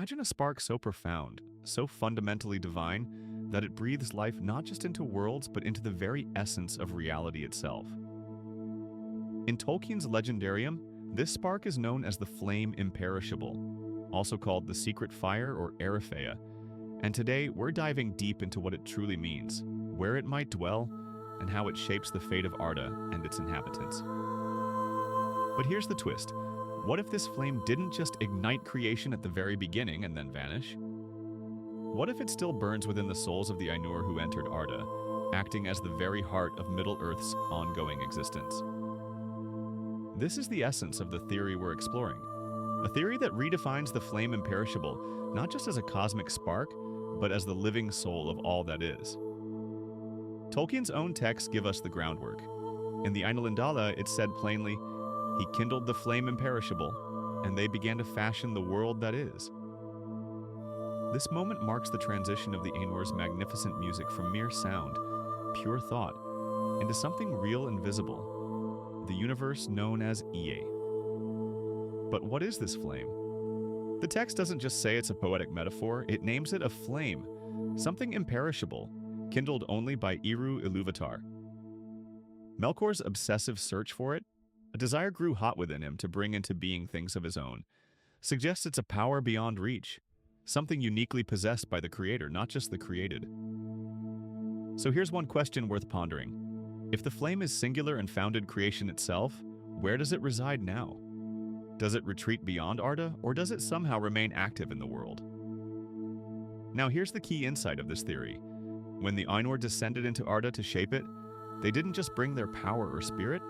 Imagine a spark so profound, so fundamentally divine, that it breathes life not just into worlds but into the very essence of reality itself. In Tolkien's legendarium, this spark is known as the Flame Imperishable, also called the Secret Fire or Erefeia, and today we're diving deep into what it truly means, where it might dwell, and how it shapes the fate of Arda and its inhabitants. But here's the twist. What if this flame didn't just ignite creation at the very beginning and then vanish? What if it still burns within the souls of the Ainur who entered Arda, acting as the very heart of Middle-earth's ongoing existence? This is the essence of the theory we're exploring, a theory that redefines the flame imperishable not just as a cosmic spark, but as the living soul of all that is. Tolkien's own texts give us the groundwork. In the Ainulindala, it said plainly, "He kindled the flame imperishable, and they began to fashion the world that is." This moment marks the transition of the Ainur's magnificent music from mere sound, pure thought, into something real and visible, the universe known as Ea. But what is this flame? The text doesn't just say it's a poetic metaphor, it names it a flame, something imperishable, kindled only by Eru Ilúvatar. Melkor's obsessive search for it, a desire grew hot within him to bring into being things of his own, suggests it's a power beyond reach, something uniquely possessed by the creator, not just the created. So here's one question worth pondering. If the flame is singular and founded creation itself, where does it reside now? Does it retreat beyond Arda, or does it somehow remain active in the world? Now here's the key insight of this theory. When the Ainur descended into Arda to shape it, they didn't just bring their power or spirit,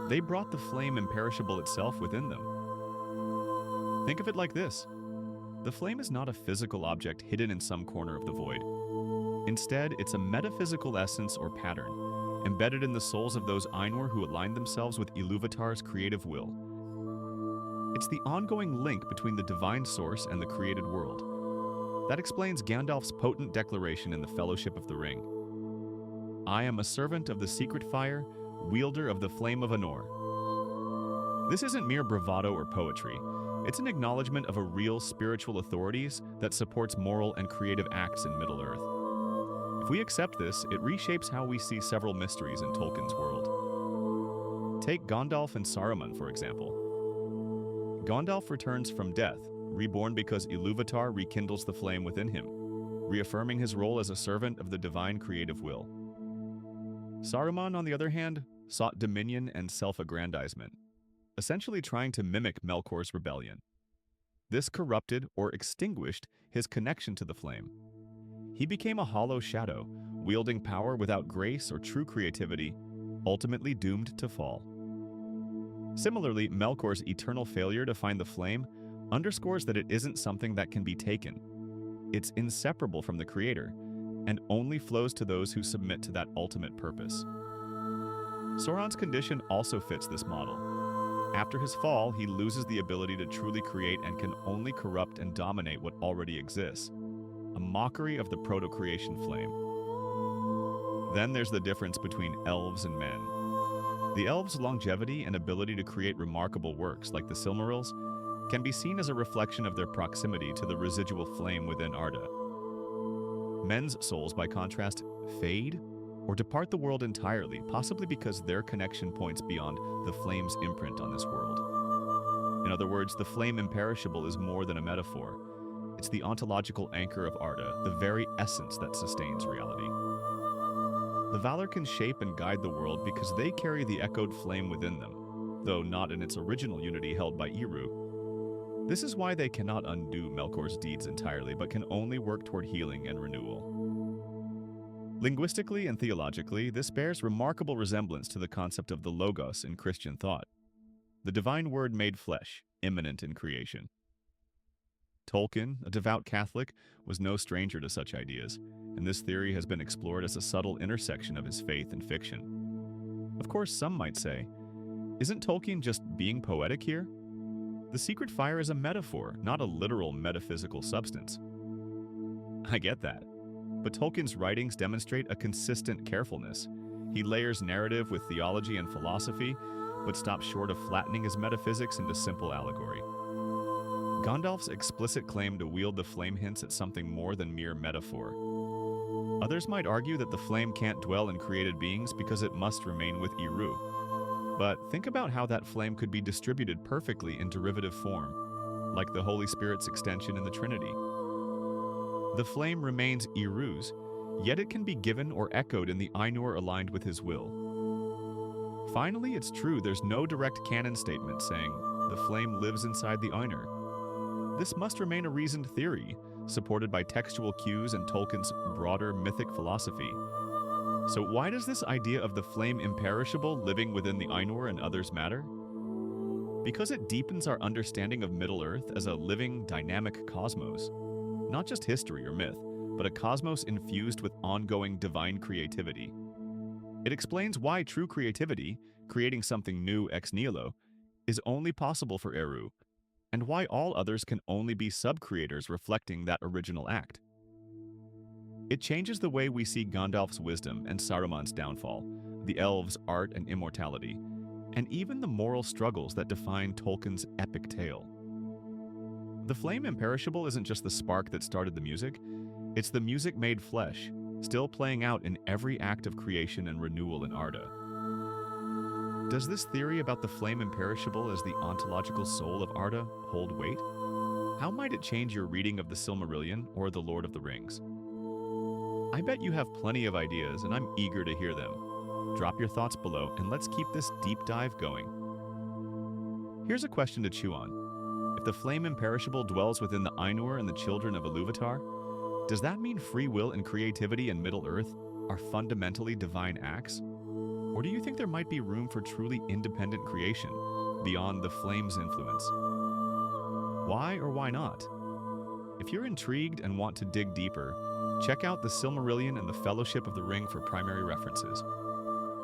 they brought the flame imperishable itself within them. Think of it like this. The flame is not a physical object hidden in some corner of the void. Instead, it's a metaphysical essence or pattern, embedded in the souls of those Ainur who aligned themselves with Ilúvatar's creative will. It's the ongoing link between the divine source and the created world. That explains Gandalf's potent declaration in the Fellowship of the Ring. "I am a servant of the secret fire, wielder of the flame of Anor." This isn't mere bravado or poetry. It's an acknowledgement of a real spiritual authorities that supports moral and creative acts in Middle-earth. If we accept this, it reshapes how we see several mysteries in Tolkien's world. Take Gandalf and Saruman, for example. Gandalf returns from death, reborn because Ilúvatar rekindles the flame within him, reaffirming his role as a servant of the divine creative will. Saruman, on the other hand, sought dominion and self-aggrandizement, essentially trying to mimic Melkor's rebellion. This corrupted or extinguished his connection to the flame. He became a hollow shadow, wielding power without grace or true creativity, ultimately doomed to fall. Similarly, Melkor's eternal failure to find the flame underscores that it isn't something that can be taken. It's inseparable from the creator, and only flows to those who submit to that ultimate purpose. Sauron's condition also fits this model. After his fall, he loses the ability to truly create and can only corrupt and dominate what already exists, a mockery of the proto-creation flame. Then there's the difference between elves and men. The elves' longevity and ability to create remarkable works like the Silmarils can be seen as a reflection of their proximity to the residual flame within Arda. Men's souls, by contrast, fade or depart the world entirely, possibly because their connection points beyond the flame's imprint on this world. In other words, the flame imperishable is more than a metaphor. It's the ontological anchor of Arda, the very essence that sustains reality. The Valar can shape and guide the world because they carry the echoed flame within them, though not in its original unity held by Eru. This is why they cannot undo Melkor's deeds entirely, but can only work toward healing and renewal. Linguistically and theologically, this bears remarkable resemblance to the concept of the Logos in Christian thought, the divine word made flesh, immanent in creation. Tolkien, a devout Catholic, was no stranger to such ideas, and this theory has been explored as a subtle intersection of his faith and fiction. Of course, some might say, isn't Tolkien just being poetic here? The secret fire is a metaphor, not a literal metaphysical substance. I get that, but Tolkien's writings demonstrate a consistent carefulness. He layers narrative with theology and philosophy, but stops short of flattening his metaphysics into simple allegory. Gandalf's explicit claim to wield the flame hints at something more than mere metaphor. Others might argue that the flame can't dwell in created beings because it must remain with Eru. But think about how that flame could be distributed perfectly in derivative form, like the Holy Spirit's extension in the Trinity. The flame remains Eru's, yet it can be given or echoed in the Ainur aligned with his will. Finally, it's true there's no direct canon statement saying the flame lives inside the Ainur. This must remain a reasoned theory, supported by textual cues and Tolkien's broader mythic philosophy. So why does this idea of the flame imperishable living within the Ainur and others matter? Because it deepens our understanding of Middle-earth as a living, dynamic cosmos. Not just history or myth, but a cosmos infused with ongoing divine creativity. It explains why true creativity, creating something new ex nihilo, is only possible for Eru, and why all others can only be sub-creators reflecting that original act. It changes the way we see Gandalf's wisdom and Saruman's downfall, the elves' art and immortality, and even the moral struggles that define Tolkien's epic tale. The flame imperishable isn't just the spark that started the music, it's the music made flesh, still playing out in every act of creation and renewal in Arda. Does this theory about the flame imperishable as the ontological soul of Arda hold weight? How might it change your reading of the Silmarillion or the Lord of the Rings? I bet you have plenty of ideas, and I'm eager to hear them. Drop your thoughts below, and let's keep this deep dive going. Here's a question to chew on. If the flame imperishable dwells within the Ainur and the children of Iluvatar, does that mean free will and creativity in Middle-earth are fundamentally divine acts? Or do you think there might be room for truly independent creation beyond the flame's influence? Why or why not? If you're intrigued and want to dig deeper, check out the Silmarillion and the Fellowship of the Ring for primary references.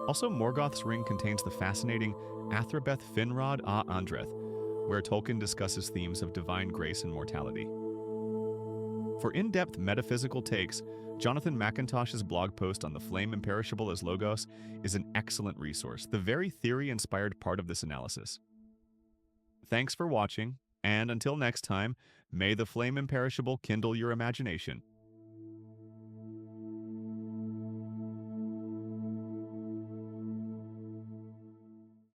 Also, Morgoth's Ring contains the fascinating Athrabeth Finrod a Andreth, where Tolkien discusses themes of divine grace and mortality. For in-depth metaphysical takes, Jonathan McIntosh's blog post on the flame imperishable as Logos is an excellent resource, the very theory-inspired part of this analysis. Thanks for watching, and until next time, may the flame imperishable kindle your imagination.